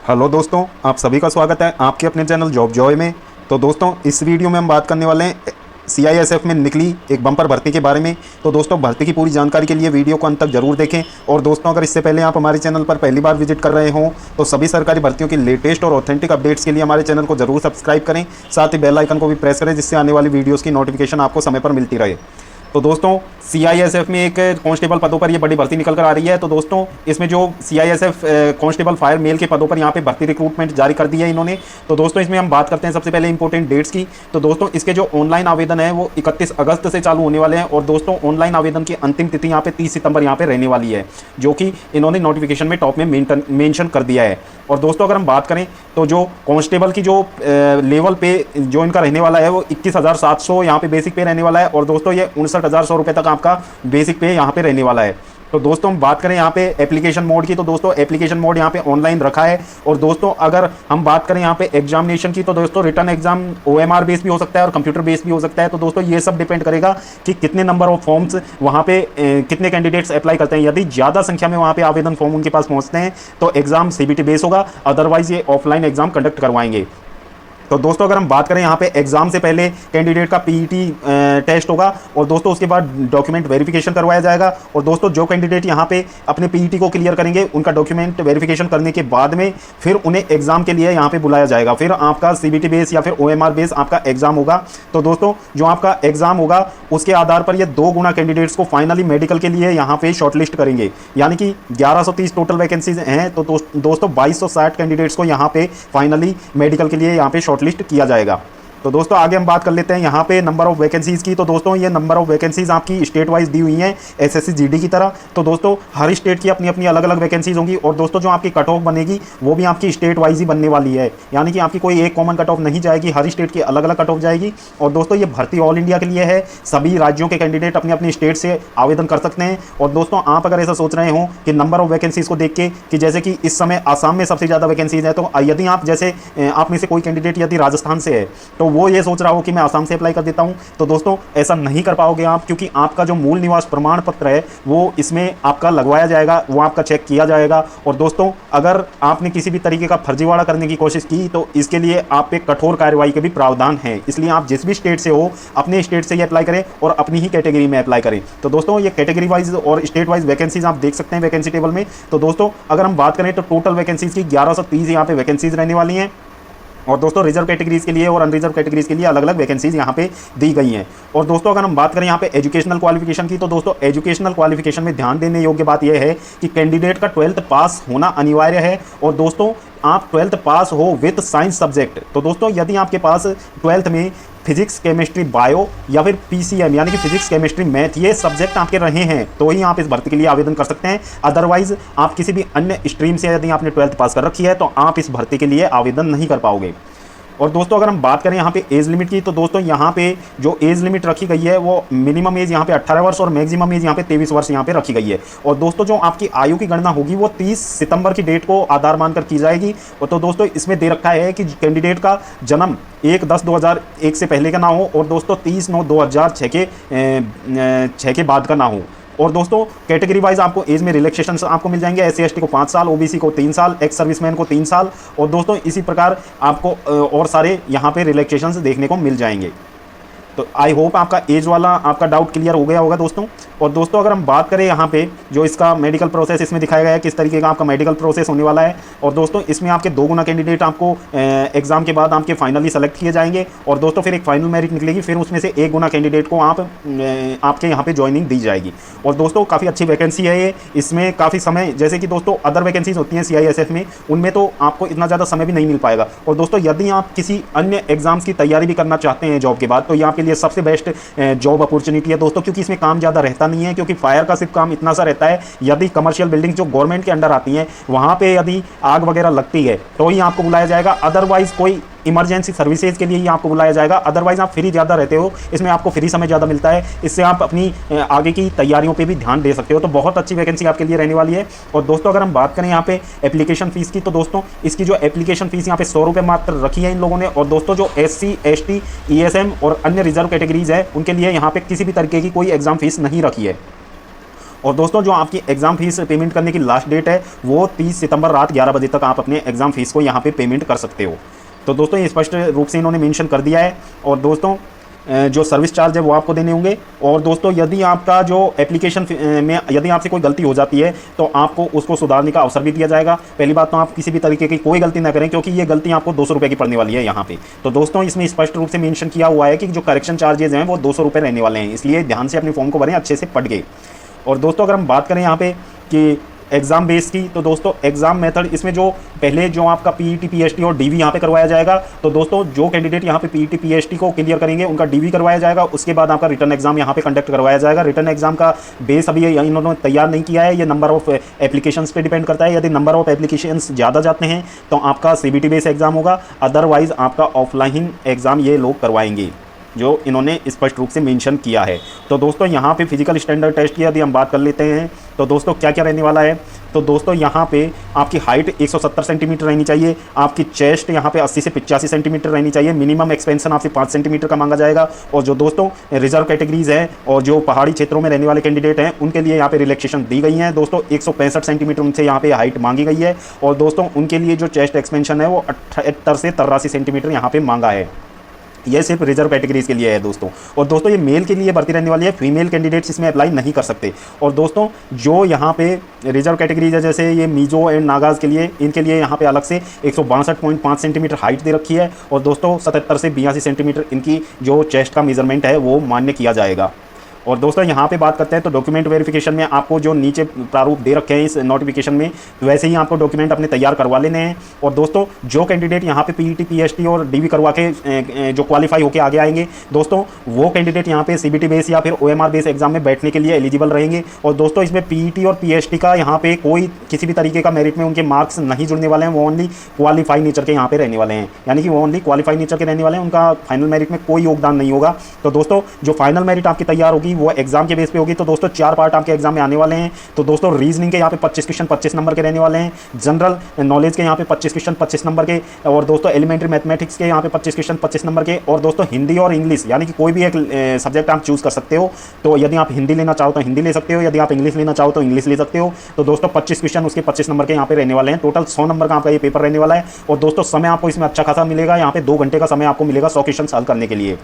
Hello दोस्तों, आप सभी का स्वागत है आपके अपने चैनल जॉब जॉय में। तो दोस्तों, इस वीडियो में हम बात करने वाले हैं सीआईएसएफ में निकली एक बम्पर भर्ती के बारे में। तो दोस्तों, भर्ती की पूरी जानकारी के लिए वीडियो को अंत तक जरूर देखें। और दोस्तों, अगर इससे पहले आप हमारे चैनल पर पहली बार विजिट कर रहे हों तो सभी सरकारी भर्तियों की लेटेस्ट और ऑथेंटिक अपडेट्स के लिए हमारे चैनल को जरूर सब्सक्राइब करें। साथ ही बेल आइकन को भी प्रेस करें, जिससे आने वाली वीडियोज़ की नोटिफिकेशन आपको समय पर मिलती रहे। तो दोस्तों, सीआईएसएफ में एक कांस्टेबल पदों पर ये बड़ी भर्ती निकल कर आ रही है। तो दोस्तों, इसमें जो सीआईएसएफ कांस्टेबल फायर मेल के पदों पर यहाँ पे भर्ती रिक्रूटमेंट जारी कर दी है इन्होंने। तो दोस्तों, इसमें हम बात करते हैं सबसे पहले इंपॉर्टेंट डेट्स की। तो दोस्तों, इसके जो ऑनलाइन आवेदन है वो 31 अगस्त से चालू होने वाले हैं। और दोस्तों, ऑनलाइन आवेदन की अंतिम तिथि यहाँ पे 30 सितंबर यहाँ पे रहने वाली है, जो कि इन्होंने नोटिफिकेशन में टॉप में मेंशन कर दिया है। और दोस्तों, अगर हम बात करें तो जो कांस्टेबल की जो लेवल पे जो इनका रहने वाला है वो 21,700 यहाँ पे बेसिक पे रहने वाला है। और दोस्तों, ये 59,100 रुपये तक आपका बेसिक पे यहाँ पे रहने वाला है। तो दोस्तों, हम बात करें यहाँ पे एप्लीकेशन मोड की, तो दोस्तों एप्लीकेशन मोड यहाँ पे ऑनलाइन रखा है। और दोस्तों, अगर हम बात करें यहाँ पे एग्जामिनेशन की, तो दोस्तों रिटर्न एग्जाम OMR बेस भी हो सकता है और कंप्यूटर बेस भी हो सकता है। तो दोस्तों, ये सब डिपेंड करेगा कि कितने नंबर ऑफ फॉर्म्स वहाँ पे कितने कैंडिडेट्स अप्लाई करते हैं। यदि ज़्यादा संख्या में वहाँ पे आवेदन फॉर्म उनके पास पहुँचते हैं तो एग्जाम CBT बेस होगा, अदरवाइज ये ऑफलाइन एग्जाम कंडक्ट करवाएंगे। तो दोस्तों, अगर हम बात करें यहाँ पे एग्जाम से पहले कैंडिडेट का PET टेस्ट होगा। और दोस्तों, उसके बाद डॉक्यूमेंट वेरिफिकेशन करवाया जाएगा। और दोस्तों, जो कैंडिडेट यहाँ पे अपने PET को क्लियर करेंगे, उनका डॉक्यूमेंट वेरिफिकेशन करने के बाद में फिर उन्हें एग्जाम के लिए यहाँ पे बुलाया जाएगा। फिर आपका CBT बेस या फिर OMR बेस आपका एग्जाम होगा। तो दोस्तों, जो आपका एग्जाम होगा उसके आधार पर ये 2 गुना कैंडिडेट्स को फाइनली मेडिकल के लिए यहाँ पे शॉर्टलिस्ट करेंगे। यानी कि 1130 टोटल वैकेंसीज हैं। तो दोस्तों 2260 कैंडिडेट्स को यहाँ पे फाइनली मेडिकल के लिए यहाँ पे लिस्ट किया जाएगा। तो दोस्तों, आगे हम बात कर लेते हैं यहाँ पे नंबर ऑफ वैकेंसीज की। तो दोस्तों, ये नंबर ऑफ वैकेंसीज आपकी स्टेट वाइज दी हुई हैं SSC GD की तरह। तो दोस्तों, हर स्टेट की अपनी अपनी अलग अलग वैकेंसीज होंगी। और दोस्तों, जो आपकी कट ऑफ बनेगी वो भी आपकी स्टेट वाइज ही बनने वाली है। यानी कि आपकी कोई एक कॉमन कट ऑफ नहीं जाएगी, हर स्टेट की अलग अलग कट ऑफ जाएगी। और दोस्तों, ये भर्ती ऑल इंडिया के लिए है। सभी राज्यों के कैंडिडेट अपनी अपनी स्टेट से आवेदन कर सकते हैं। और दोस्तों, आप अगर ऐसा सोच रहे हो कि नंबर ऑफ वैकेंसीज को देख के कि जैसे कि इस समय आसाम में सबसे ज़्यादा वैकेंसीज है, तो यदि आप जैसे आप में से कोई कैंडिडेट यदि राजस्थान से है तो वो ये सोच रहा हो कि मैं आसाम से अप्लाई कर देता हूं, तो दोस्तों ऐसा नहीं कर पाओगे आप, क्योंकि आपका जो मूल निवास प्रमाण पत्र है वो इसमें आपका लगवाया जाएगा, वो आपका चेक किया जाएगा। और दोस्तों, अगर आपने किसी भी तरीके का फर्जीवाड़ा करने की कोशिश की तो इसके लिए आप पे कठोर कार्रवाई के भी प्रावधान है। इसलिए आप जिस भी स्टेट से हो अपने स्टेट से ही अप्लाई करें और अपनी ही कैटेगरी में अप्लाई करें। तो दोस्तों, ये कैटेगरी वाइज और स्टेट वाइज वैकेंसीज आप देख सकते हैं वैकेंसी टेबल में। तो दोस्तों, अगर हम बात करें तो टोटल वैकेंसीज की 1130 यहाँ पे वैकेंसीज रहने वाली हैं। और दोस्तों, रिजर्व कैटेगरीज के लिए और अनरिजर्व कैटेगरीज के लिए अलग अलग वैकेंसीज यहाँ पे दी गई हैं। और दोस्तों, अगर हम बात करें यहाँ पे एजुकेशनल क्वालिफिकेशन की, तो दोस्तों एजुकेशनल क्वालिफिकेशन में ध्यान देने योग्य बात यह है कि कैंडिडेट का 12th पास होना अनिवार्य है। और दोस्तों, आप 12th पास हो विथ साइंस सब्जेक्ट। तो दोस्तों, यदि आपके पास 12th में फिजिक्स, केमिस्ट्री, बायो या फिर PCM यानी कि फिजिक्स, केमिस्ट्री, मैथ ये सब्जेक्ट आपके रहे हैं तो ही आप इस भर्ती के लिए आवेदन कर सकते हैं। अदरवाइज आप किसी भी अन्य स्ट्रीम से यदि आपने 12th पास कर रखी है तो आप इस भर्ती के लिए आवेदन नहीं कर पाओगे। और दोस्तों, अगर हम बात करें यहाँ पे एज लिमिट की, तो दोस्तों यहाँ पे जो एज लिमिट रखी गई है वो मिनिमम एज यहाँ पे 18 वर्ष और मैक्सिमम एज यहाँ पे 23 वर्ष यहाँ पे रखी गई है। और दोस्तों, जो आपकी आयु की गणना होगी वो 30 सितंबर की डेट को आधार मानकर की जाएगी। और तो दोस्तों, इसमें दे रखा है कि कैंडिडेट का जन्म 1/10/2001 से पहले का ना हो और दोस्तों 30/9/2006 के बाद का ना हो। और दोस्तों, कैटेगरी वाइज आपको एज में रिलैक्सेशन आपको मिल जाएंगे। SC ST को 5 साल, OBC को 3 साल, एक्स सर्विसमैन को 3 साल। और दोस्तों, इसी प्रकार आपको और सारे यहाँ पे रिलैक्सेशन देखने को मिल जाएंगे। तो आई होप आपका एज वाला आपका डाउट क्लियर हो गया होगा दोस्तों। और दोस्तों, अगर हम बात करें यहाँ पे जो इसका मेडिकल प्रोसेस इसमें दिखाया गया है किस तरीके का आपका मेडिकल प्रोसेस होने वाला है। और दोस्तों, इसमें आपके 2 गुना कैंडिडेट आपको एग्जाम के बाद आपके फाइनली सेलेक्ट किए जाएंगे। और दोस्तों, फिर एक फाइनल मेरिट निकलेगी, फिर उसमें से 1 गुना कैंडिडेट को आपके यहाँ पे ज्वाइनिंग दी जाएगी। और दोस्तों, काफ़ी अच्छी वैकेंसी है ये। इसमें काफ़ी समय, जैसे कि दोस्तों अदर वैकेंसीज होती हैं CISF में, उनमें तो आपको इतना ज़्यादा समय भी नहीं मिल पाएगा। और दोस्तों, यदि आप किसी अन्य एग्जाम्स की तैयारी भी करना चाहते हैं जॉब के बाद, तो ये आपके लिए सबसे बेस्ट जॉब अपॉर्चुनिटी है दोस्तों, क्योंकि इसमें काम ज़्यादा रहता नहीं है। क्योंकि फायर का सिर्फ काम इतना सा रहता है, यदि कमर्शियल बिल्डिंग जो गवर्नमेंट के अंडर आती हैं वहाँ पे यदि आग वगैरह लगती है तो ही आपको बुलाया जाएगा। अदरवाइज कोई इमरजेंसी सर्विसेज के लिए ही आपको बुलाया जाएगा। अदरवाइज आप फ्री ज़्यादा रहते हो, इसमें आपको फ्री समय ज़्यादा मिलता है। इससे आप अपनी आगे की तैयारियों पे भी ध्यान दे सकते हो। तो बहुत अच्छी वैकेंसी आपके लिए रहने वाली है। और दोस्तों, अगर हम बात करें यहाँ पे एप्लीकेशन फीस की, तो दोस्तों इसकी जो एप्लीकेशन फीस यहाँ पे 100 रुपये मात्र रखी है इन लोगों ने। और दोस्तों, जो SC ST ESM और अन्य रिजर्व कैटेगरीज है उनके लिए यहाँ पे किसी भी तरीके की कोई एग्जाम फीस नहीं रखी है। और दोस्तों जो आपकी एग्ज़ाम फीस पेमेंट करने की लास्ट डेट है वो 30 सितंबर रात 11 बजे तक आप अपने एग्ज़ाम फीस को यहाँ पे पेमेंट कर सकते हो। तो दोस्तों ये स्पष्ट रूप से इन्होंने मेंशन कर दिया है। और दोस्तों जो सर्विस चार्ज है वो आपको देने होंगे। और दोस्तों यदि आपका जो एप्लीकेशन में यदि आपसे कोई गलती हो जाती है तो आपको उसको सुधारने का अवसर भी दिया जाएगा। पहली बात तो आप किसी भी तरीके की कोई गलती ना करें, क्योंकि ये गलती आपको 200 रुपये की पड़ने वाली है यहाँ पे। तो दोस्तों इसमें स्पष्ट रूप से मेंशन किया हुआ है कि जो करेक्शन चार्जेज हैं वो 200 रुपये रहने वाले हैं, इसलिए ध्यान से अपनी फॉर्म को भरें, अच्छे से पढ़ के। और दोस्तों अगर हम बात करें यहाँ पे कि एग्ज़ाम बेस की, तो दोस्तों एग्ज़ाम मेथड इसमें जो पहले जो आपका पीईटी पीएचडी और डीवी यहाँ पे करवाया जाएगा। तो दोस्तों जो कैंडिडेट यहाँ पे पीईटी पीएचडी को क्लियर करेंगे उनका डीवी करवाया जाएगा, उसके बाद आपका रिटर्न एग्जाम यहाँ पे कंडक्ट करवाया जाएगा। रिटर्न एग्जाम का बेस अभी इन्होंने तैयार नहीं किया है, ये नंबर ऑफ एप्लीकेशंस पे डिपेंड करता है। यदि नंबर ऑफ एप्लीकेशंस ज़्यादा जाते हैं तो आपका सीबीटी बेस एग्जाम होगा, अदरवाइज आपका ऑफलाइन एग्जाम ये लोग करवाएंगे, जो इन्होंने स्पष्ट रूप से मेंशन किया है। तो दोस्तों यहाँ पे फिजिकल स्टैंडर्ड टेस्ट की यदि हम बात कर लेते हैं तो दोस्तों क्या क्या रहने वाला है। तो दोस्तों यहाँ पे आपकी हाइट 170 सेंटीमीटर रहनी चाहिए, आपकी चेस्ट यहाँ पे 80 से 85 सेंटीमीटर रहनी चाहिए, मिनिमम एक्सपेंशन आपसे 5 सेंटीमीटर का मांगा जाएगा। और जो दोस्तों रिजर्व कैटेगरीज हैं और जो पहाड़ी क्षेत्रों में रहने वाले कैंडिडेट हैं उनके लिए यहाँ पे रिलैक्सेशन दी गई है। दोस्तों 165 सेंटीमीटर उनसे यहाँ पे हाइट मांगी गई है। और दोस्तों उनके लिए जो चेस्ट एक्सपेंशन है वो 78 से 83 सेंटीमीटर यहाँ पे मांगा है। ये सिर्फ रिजर्व कैटेगरीज के लिए है दोस्तों। और दोस्तों ये मेल के लिए भर्ती रहने वाली है, फीमेल कैंडिडेट्स इसमें अप्लाई नहीं कर सकते। और दोस्तों जो यहाँ पे रिजर्व कैटेगरीज है जैसे ये मिजो एंड नागाज के लिए, इनके लिए यहाँ पे अलग से 162.5 सेंटीमीटर हाइट दे रखी है। और दोस्तों 77 से 82 सेंटीमीटर इनकी जो चेस्ट का मेजरमेंट है वो मान्य किया जाएगा। और दोस्तों यहाँ पे बात करते हैं तो डॉक्यूमेंट वेरिफिकेशन में आपको जो नीचे प्रारूप दे रखे हैं इस नोटिफिकेशन में, वैसे ही आपको डॉक्यूमेंट अपने तैयार करवा लेने हैं। और दोस्तों जो कैंडिडेट यहाँ पे पीईटी पीएचडी और डीवी करवा के जो क्वालिफाई होकर आगे आएंगे दोस्तों, वो कैंडिडेट यहाँ पे सीबीटी बेस या फिर ओएमआर बेस एग्जाम में बैठने के लिए एलिजिबल रहेंगे। और दोस्तों इसमें पीईटी और पीएचडी का यहाँ पे कोई किसी भी तरीके का मेरिट में उनके मार्क्स नहीं जुड़ने वाले हैं, वो ओनली क्वालिफाई नेचर के यहाँ पे रहने वाले हैं, यानी कि वो ओनली क्वालिफाई नेचर के रहने वाले हैं, उनका फाइनल मेरिट में कोई योगदान नहीं होगा। तो दोस्तों जो फाइनल मेरिट आपकी तैयार होगी वो एग्जाम के बेस पे होगी। तो दोस्तों 4 पार्ट आपके एग्जाम में आने वाले हैं। तो दोस्तों रीजनिंग के यहाँ पे 25 क्वेश्चन 25 नंबर के रहने वाले हैं, जनरल नॉलेज के यहाँ पे 25 क्वेश्चन 25 नंबर के, और दोस्तों एलिमेंट्री मैथमेटिक्स के यहाँ पे 25 क्वेश्चन 25 नंबर के। और दोस्तों हिंदी और इंग्लिश यानी कि कोई भी एक सब्जेक्ट आप चूज कर सकते हो। तो यदि आप हिंदी लेना चाहो तो हिंदी ले सकते हो, यदि आप इंग्लिश लेना चाहो तो इंग्लिश ले सकते हो। तो दोस्तों 25 क्वेश्चन उसके 25 नंबर के यहाँ पे रहने वाले हैं। टोटल 100 नंबर का आपका ये पेपर रहने वाला है। और दोस्तों समय आपको इसमें अच्छा खासा मिलेगा, यहाँ पे 2 घंटे का समय आपको मिलेगा 100 क्वेश्चन सॉल्व करने के लिए।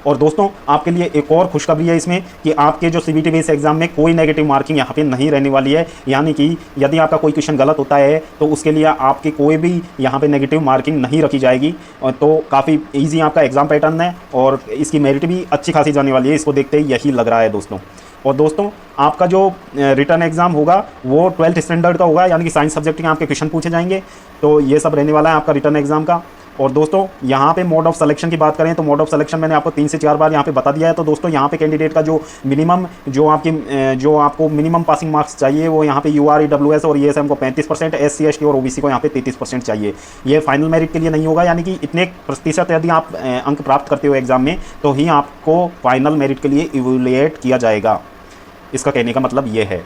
और दोस्तों आपके लिए एक और खुशखबरी है इसमें कि आपके जो सीबीटी बेस एग्जाम में कोई नेगेटिव मार्किंग यहाँ पे नहीं रहने वाली है, यानी कि यदि आपका कोई क्वेश्चन गलत होता है तो उसके लिए आपकी कोई भी यहाँ पे नेगेटिव मार्किंग नहीं रखी जाएगी। तो काफ़ी ईजी आपका एग्जाम पैटर्न है और इसकी मेरिट भी अच्छी खासी जाने वाली है, इसको देखते ही यही लग रहा है दोस्तों। और दोस्तों आपका जो रिटर्न एग्जाम होगा वो 12th स्टैंडर्ड का होगा, यानी कि साइंस सब्जेक्ट के आपके क्वेश्चन पूछे जाएंगे। तो ये सब रहने वाला है आपका रिटर्न एग्जाम का। और दोस्तों यहाँ पे मोड ऑफ सिलेक्शन की बात करें तो मोड ऑफ सिलेक्शन मैंने आपको 3 से 4 बार यहाँ पे बता दिया है। तो दोस्तों यहाँ पे कैंडिडेट का जो मिनिमम जो आपको मिनिमम पासिंग मार्क्स चाहिए वो यहाँ पे UREWS और ESM को 35%, SC ST और OBC को यहाँ पे 33% चाहिए। ये फाइनल मेरिट के लिए नहीं होगा, यानी कि इतने प्रतिशत यदि आप अंक प्राप्त करते हो एग्जाम में तो ही आपको फाइनल मेरिट के लिए इवैल्यूएट किया जाएगा। इसका कहने का मतलब ये है।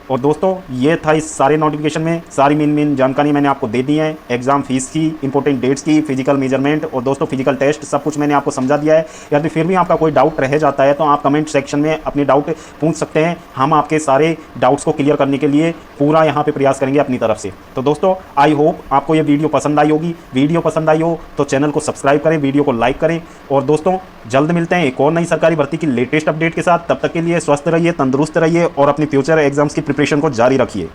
और दोस्तों ये था इस सारे नोटिफिकेशन में सारी मेन जानकारी मैंने आपको दे दी है, एग्जाम फीस की, इंपॉर्टेंट डेट्स की, फिजिकल मेजरमेंट और दोस्तों फिजिकल टेस्ट, सब कुछ मैंने आपको समझा दिया है। यदि फिर भी आपका कोई डाउट रह जाता है तो आप कमेंट सेक्शन में अपनी डाउट पूछ सकते हैं, हम आपके सारे डाउट्स को क्लियर करने के लिए पूरा यहाँ पे प्रयास करेंगे अपनी तरफ से। तो दोस्तों आई होप आपको ये वीडियो पसंद आई होगी। वीडियो पसंद आई हो तो चैनल को सब्सक्राइब करें, वीडियो को लाइक करें। और दोस्तों जल्द मिलते हैं एक और नई सरकारी भर्ती की लेटेस्ट अपडेट के साथ। तब तक के लिए स्वस्थ रहिए, तंदुरुस्त रहिए और अपनी फ्यूचर एग्जाम्स की प्रिपरेशन को जारी रखिए।